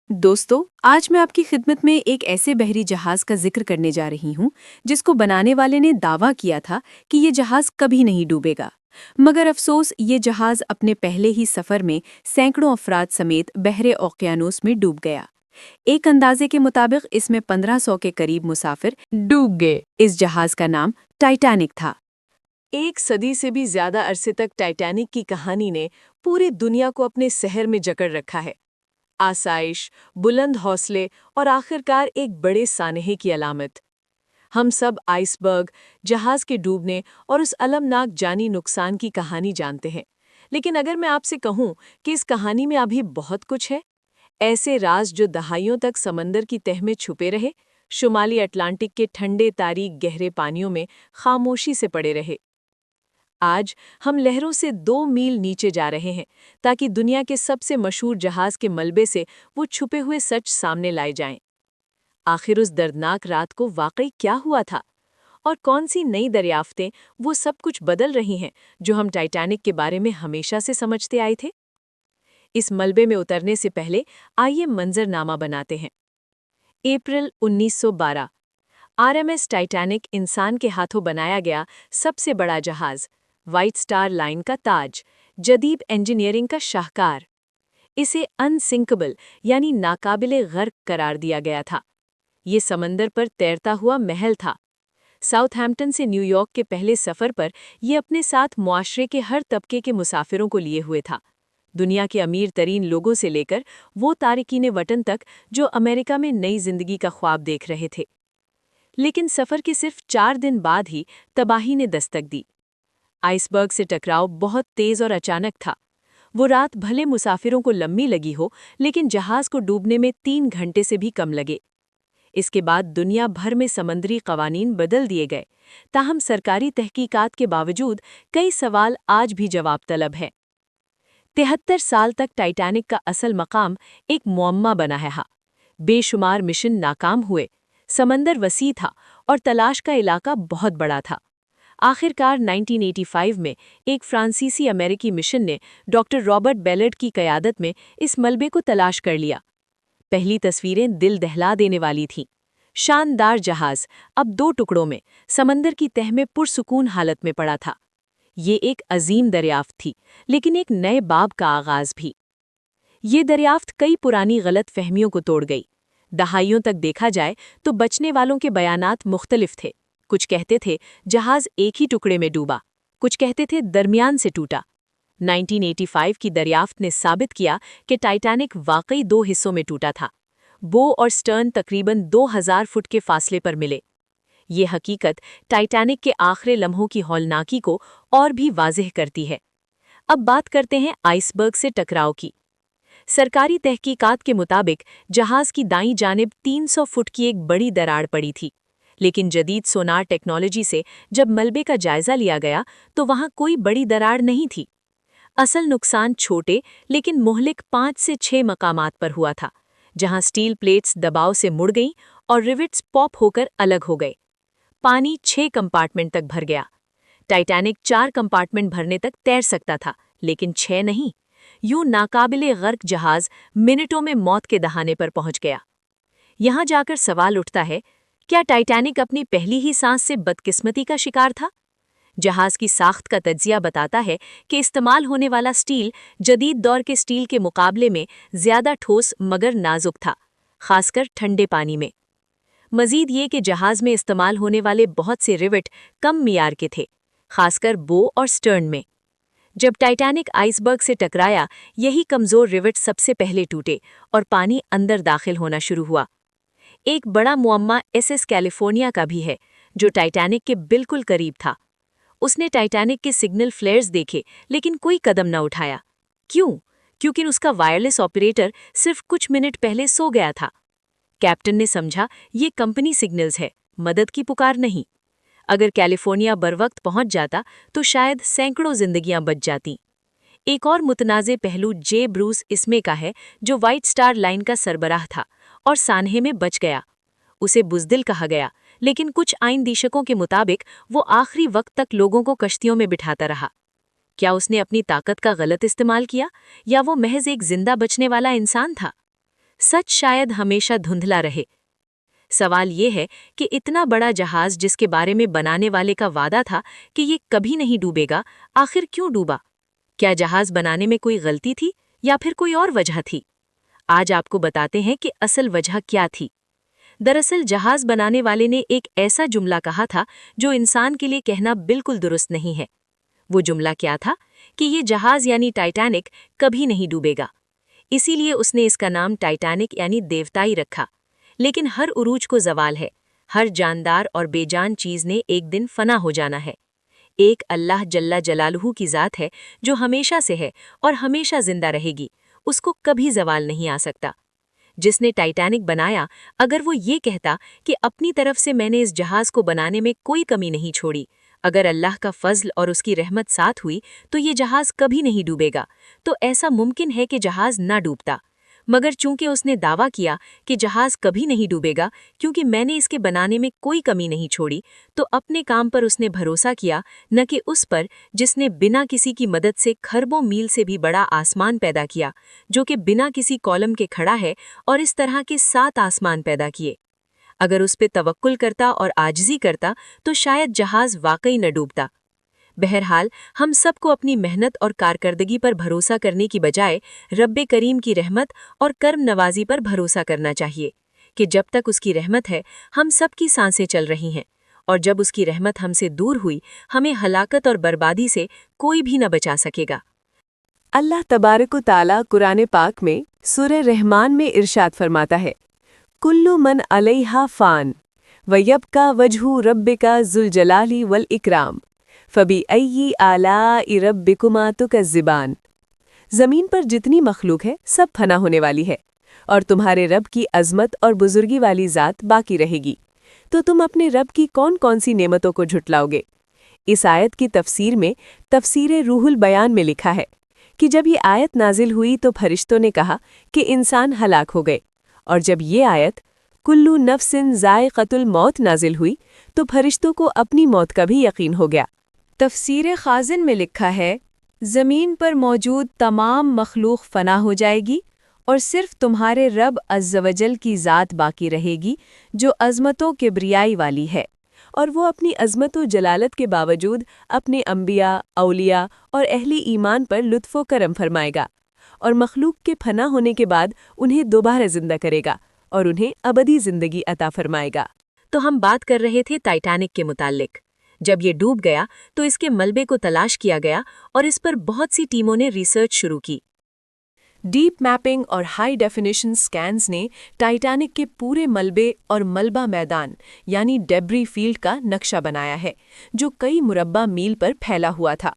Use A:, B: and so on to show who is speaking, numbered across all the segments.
A: दोस्तों, आज मैं आपकी खिदमत में एक ऐसे बहरी जहाज का जिक्र करने जा रही हूँ जिसको बनाने वाले ने दावा किया था कि ये जहाज कभी नहीं डूबेगा। मगर अफसोस ये जहाज अपने पहले ही सफर में सैकड़ों अफराद समेत बहरे ओकियानूस में डूब गया। एक अंदाजे के मुताबिक इसमें 1500 के करीब मुसाफिर डूब गए। इस जहाज का नाम टाइटैनिक था।
B: एक सदी से भी ज्यादा अरसे तक टाइटैनिक की कहानी ने पूरी दुनिया को अपने सहर में जकड़ रखा है। आसाइश, बुलंद हौसले और आखिरकार एक बड़े सानहे की अलामत। हम सब आइसबर्ग, जहाज के डूबने और उस अलमनाक जानी नुकसान की कहानी जानते हैं। लेकिन अगर मैं आपसे कहूं कि इस कहानी में अभी बहुत कुछ है, ऐसे राज जो दहाइयों तक समंदर की तह में छुपे रहे, शुमाली अटलांटिक के ठंडे तारीख गहरे पानियों में खामोशी से पड़े रहे। आज हम लहरों से 2 मील नीचे जा रहे हैं ताकि दुनिया के सबसे मशहूर जहाज के मलबे से वो छुपे हुए सच सामने लाए जाएं। आखिर उस दर्दनाक रात को वाकई क्या हुआ था और कौन सी नई दरियाफ्तें वो सब कुछ बदल रही हैं जो हम टाइटैनिक के बारे में हमेशा से समझते आए थे। इस मलबे में उतरने से पहले आइए मंजरनामा बनाते हैं। अप्रैल 1912। आरएमएस टाइटैनिक इंसान के हाथों बनाया गया सबसे बड़ा जहाज, व्हाइट स्टार लाइन का ताज, जदीद इंजीनियरिंग का शाहकार। इसे अनसिंकेबल यानी नाकाबिले गर्क करार दिया गया था। ये समंदर पर तैरता हुआ महल था। साउथहैम्पटन से न्यूयॉर्क के पहले सफर पर ये अपने साथ मुआशरे के हर तबके के मुसाफिरों को लिए हुए था। दुनिया के अमीर तरीन लोगों से लेकर वो तारिकीन वतन तक जो अमेरिका में नई जिंदगी का ख्वाब देख रहे थे। लेकिन सफर के सिर्फ 4 दिन बाद ही तबाही ने दस्तक दी। आइसबर्ग से टकराव बहुत तेज और अचानक था। वो रात भले मुसाफिरों को लंबी लगी हो, लेकिन जहाज को डूबने में 3 घंटे से भी कम लगे। इसके बाद दुनिया भर में समंदरी कवानीन बदल दिए गए। ताहम सरकारी तहकीकात के बावजूद कई सवाल आज भी जवाब तलब है। 73 साल तक टाइटैनिक का असल मकाम एक मुअम्मा बना है। बेशुमार मिशन नाकाम हुए, समंदर वसी था और तलाश का इलाका बहुत बड़ा था। आखिरकार 1985 में एक फ्रांसीसी अमेरिकी मिशन ने डॉक्टर रॉबर्ट बेलर्ड की क़यादत में इस मलबे को तलाश कर लिया। पहली तस्वीरें दिल दहला देने वाली थीं। शानदार जहाज अब 2 टुकड़ों में समंदर की तह में पुरसुकून हालत में पड़ा था। ये एक अजीम दरियाफ्त थी, लेकिन एक नए बाब का आगाज भी। ये दरियाफ्त कई पुरानी गलत फहमियों को तोड़ गई। दहाइयों तक देखा जाए तो बचने वालों के बयानात मुख्तलिफ थे। कुछ कहते थे जहाज एक ही टुकड़े में डूबा, कुछ कहते थे दरमियान से टूटा। 1985 की दरियाफ्त ने साबित किया कि टाइटैनिक वाकई 2 हिस्सों में टूटा था। बो और स्टर्न तकरीबन 2000 फुट के फासले पर मिले। ये हकीकत टाइटैनिक के आखिरी लम्हों की हौलनाकी को और भी वाज़ेह करती है। अब बात करते हैं आइसबर्ग से टकराव की। सरकारी तहकीकात के मुताबिक जहाज की दाईं जानिब 300 फुट की एक बड़ी दरार पड़ी थी, लेकिन जदीद सोनार टेक्नोलॉजी से जब मलबे का जायजा लिया गया तो वहां कोई बड़ी दरार नहीं थी। असल नुकसान छोटे लेकिन मुहलिक 5 से 6 मकामात पर हुआ था, जहां स्टील प्लेट्स दबाव से मुड़ गईं और रिविट्स पॉप होकर अलग हो गए। पानी 6 कंपार्टमेंट तक भर गया। टाइटैनिक 4 कंपार्टमेंट भरने तक तैर सकता था, लेकिन 6 नहीं। यूं नाकाबिले गर्क जहाज मिनटों में मौत के दहाने पर पहुंच गया। यहां जाकर सवाल उठता है, क्या टाइटैनिक अपनी पहली ही सांस से बदकिस्मती का शिकार था? जहाज की साख्त का तज्जिया बताता है कि इस्तेमाल होने वाला स्टील जदीद दौर के स्टील के मुकाबले में ज्यादा ठोस मगर नाजुक था, खासकर ठंडे पानी में। मजीद ये कि जहाज में इस्तेमाल होने वाले बहुत से रिवेट कम मियार के थे, खासकर बो और स्टर्न में। जब टाइटैनिक आइसबर्ग से टकराया, यही कमजोर रिवेट सबसे पहले टूटे और पानी अंदर दाखिल होना शुरू हुआ। एक बड़ा मुअम्मा एसएस कैलिफोर्निया का भी है, जो टाइटैनिक के बिल्कुल करीब था। उसने टाइटैनिक के सिग्नल फ्लेयर्स देखे, लेकिन कोई कदम न उठाया। क्यों? क्योंकि उसका वायरलेस ऑपरेटर सिर्फ कुछ मिनट पहले सो गया था। कैप्टन ने समझा ये कंपनी सिग्नल्स है, मदद की पुकार नहीं। अगर कैलिफोर्निया बरवक्त पहुंच जाता तो शायद सैकड़ों जिंदगियां बच जातीं। एक और मुतनाज़े पहलू जे ब्रूस इसमे का है, जो व्हाइट स्टार लाइन का सरबराह था और सानहे में बच गया। उसे बुज़दिल कहा गया, लेकिन कुछ आइनदीशकों के मुताबिक वो आखिरी वक्त तक लोगों को कश्तियों में बिठाता रहा। क्या उसने अपनी ताकत का गलत इस्तेमाल किया, या वो महज एक जिंदा बचने वाला इंसान था? सच शायद हमेशा धुंधला रहे। सवाल ये है कि इतना बड़ा जहाज जिसके बारे में बनाने वाले का वादा था कि ये कभी नहीं डूबेगा, आखिर क्यों डूबा? क्या जहाज बनाने में कोई गलती थी या फिर कोई और वजह थी? आज आपको बताते हैं कि असल वजह क्या थी। दरअसल जहाज बनाने वाले ने एक ऐसा जुमला कहा था जो इंसान के लिए कहना बिल्कुल दुरुस्त नहीं है। वो जुमला क्या था कि ये जहाज यानी टाइटैनिक कभी नहीं डूबेगा। इसीलिए उसने इसका नाम टाइटैनिक यानी देवताई रखा। लेकिन हर उरूज को ज़वाल है, हर जानदार और बेजान चीज़ ने एक दिन फना हो जाना है। एक अल्लाह जल्ला जलालहू की ज़ात है जो हमेशा से है और हमेशा जिंदा रहेगी, उसको कभी ज़वाल नहीं आ सकता। जिसने टाइटैनिक बनाया, अगर वो ये कहता कि अपनी तरफ से मैंने इस जहाज़ को बनाने में कोई कमी नहीं छोड़ी, अगर अल्लाह का फज़ल और उसकी रहमत साथ हुई तो ये जहाज़ कभी नहीं डूबेगा, तो ऐसा मुमकिन है कि जहाज़ ना डूबता। मगर चूंकि उसने दावा किया कि जहाज़ कभी नहीं डूबेगा क्योंकि मैंने इसके बनाने में कोई कमी नहीं छोड़ी, तो अपने काम पर उसने भरोसा किया, न कि उस पर जिसने बिना किसी की मदद से खरबों मील से भी बड़ा आसमान पैदा किया, जो कि बिना किसी कॉलम के खड़ा है, और इस तरह के 7 आसमान पैदा किए। अगर उस पे तवक्कुल करता और आजिज़ी करता तो शायद जहाज़ वाकई न डूबता। बहरहाल हम सबको अपनी मेहनत और कारकर्दगी पर भरोसा करने की बजाय रब्बे करीम की रहमत और कर्म नवाजी पर भरोसा करना चाहिए कि जब तक उसकी रहमत है हम सबकी सांसें चल रही हैं, और जब उसकी रहमत हमसे दूर हुई हमें हलाकत और बर्बादी से कोई भी न बचा सकेगा।
A: अल्लाह तबारक व ताला कुरान पाक में सूरह रहमान में इरशाद फरमाता है, कुल्लु मन अलैहा फ़ान व यब्का वजहु रब्बिका ज़ुल जलाली वल इकराम फबी अय्यी आलाइ रब्बिकुमा तुकज़्ज़िबान। ज़मीन पर जितनी मखलूक है सब फना होने वाली है और तुम्हारे रब की अज़मत और बुजुर्गी वाली ज़ात बाकी रहेगी, तो तुम अपने रब की कौन कौन सी नेमतों को झुटलाओगे। इस आयत की तफसीर में तफसीर रूहुल बयान में लिखा है कि जब ये आयत नाजिल हुई तो फरिश्तों ने कहा कि इंसान हलाक हो गए, और जब ये आयत कुल्लू नफ्सिन ज़ाइक़तुल मौत नाजिल हुई तो फरिश्तों को अपनी मौत का भी यकीन हो गया। तफसीर खाजिन में लिखा है, ज़मीन पर मौजूद तमाम मखलूक फ़ना हो जाएगी और सिर्फ तुम्हारे रब अज़्ज़वजल की ज़ात बाकी रहेगी जो अज़मतों किब्रियाई वाली है, और वो अपनी अज़मत व जलालत के बावजूद अपने अंबिया, औलिया और अहले ईमान पर लुत्फ़ो करम फरमाएगा, और मखलूक के फना होने के बाद उन्हें दोबारा ज़िंदा करेगा और उन्हें अबदी ज़िंदगी अता फरमाएगा।
B: तो हम बात कर रहे थे टाइटैनिक के मुताल्लिक। जब ये डूब गया तो इसके मलबे को तलाश किया गया और इस पर बहुत सी टीमों ने रिसर्च शुरू की। डीप मैपिंग और हाई डेफिनेशन स्कैन्स ने टाइटैनिक के पूरे मलबे और मलबा मैदान यानी डेब्री फील्ड का नक्शा बनाया है, जो कई मुरब्बा मील पर फैला हुआ था।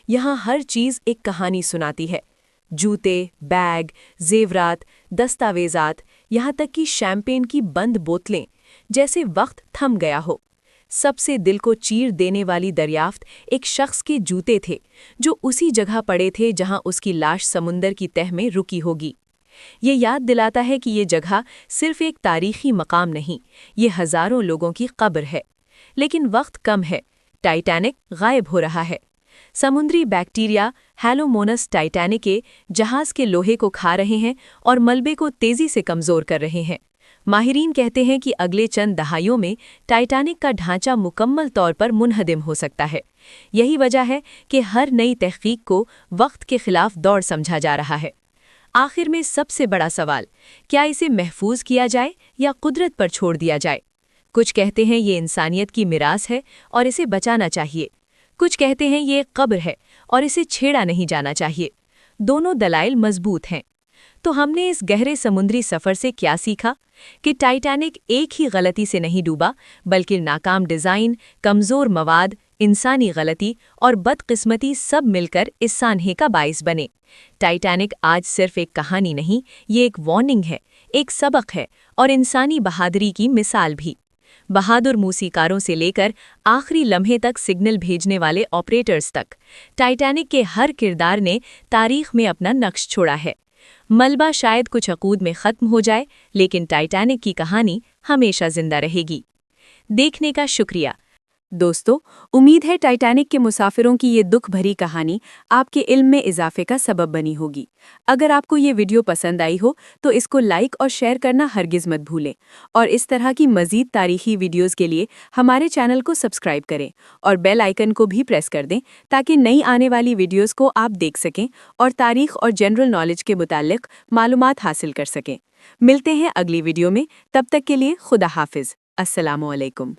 B: यहाँ हर चीज़ एक कहानी सुनाती है। जूते, बैग, जेवरात, दस्तावेजात, यहाँ तक कि शैंपेन की बंद बोतलें, जैसे वक्त थम गया हो। सबसे दिल को चीर देने वाली दरियाफ्त एक शख्स के जूते थे जो उसी जगह पड़े थे जहां उसकी लाश समुंदर की तह में रुकी होगी। ये याद दिलाता है कि ये जगह सिर्फ एक तारीखी मकाम नहीं, ये हज़ारों लोगों की कब्र है। लेकिन वक्त कम है, टाइटैनिक गायब हो रहा है। समुद्री बैक्टीरिया हैलोमोनस टाइटैनिके जहाज़ के लोहे को खा रहे हैं और मलबे को तेज़ी से कमज़ोर कर रहे हैं। माहिरीन कहते हैं कि अगले चंद दहाइयों में टाइटैनिक का ढांचा मुकम्मल तौर पर मुनहदिम हो सकता है। यही वजह है कि हर नई तहकीक को वक्त के खिलाफ दौड़ समझा जा रहा है। आखिर में सबसे बड़ा सवाल, क्या इसे महफूज किया जाए या कुदरत पर छोड़ दिया जाए? कुछ कहते हैं ये इंसानियत की मिरास है और इसे बचाना चाहिए। कुछ कहते हैं ये एक कब्र है और इसे छेड़ा नहीं जाना चाहिए। दोनों दलाइल मजबूत हैं। तो हमने इस गहरे समुद्री सफ़र से क्या सीखा? कि टाइटैनिक एक ही गलती से नहीं डूबा, बल्कि नाकाम डिज़ाइन, कमज़ोर मवाद, इंसानी गलती और बदकिस्मती सब मिलकर इस सानहे का बाइस बने। टाइटैनिक आज सिर्फ एक कहानी नहीं, ये एक वार्निंग है, एक सबक है और इंसानी बहादुरी की मिसाल भी। बहादुर मूसीकारों से लेकर आखिरी लम्हे तक सिग्नल भेजने वाले ऑपरेटर्स तक, टाइटैनिक के हर किरदार ने तारीख में अपना नक्श छोड़ा है। मलबा शायद कुछ अकूद में ख़त्म हो जाए, लेकिन टाइटैनिक की कहानी हमेशा जिंदा रहेगी। देखने का शुक्रिया।
A: دوستو، امید ہے ٹائٹینک کے مسافروں کی یہ دکھ بھری کہانی آپ کے علم میں اضافے کا سبب بنی ہوگی۔ اگر آپ کو یہ ویڈیو پسند آئی ہو تو اس کو لائک اور شیئر کرنا ہرگز مت بھولیں، اور اس طرح کی مزید تاریخی ویڈیوز کے لیے ہمارے چینل کو سبسکرائب کریں اور بیل آئیکن کو بھی پریس کر دیں تاکہ نئی آنے والی ویڈیوز کو آپ دیکھ سکیں اور تاریخ اور جنرل نالج کے متعلق معلومات حاصل کر سکیں۔ ملتے ہیں اگلی ویڈیو میں، تب تک کے لیے خدا حافظ۔ السلام علیکم۔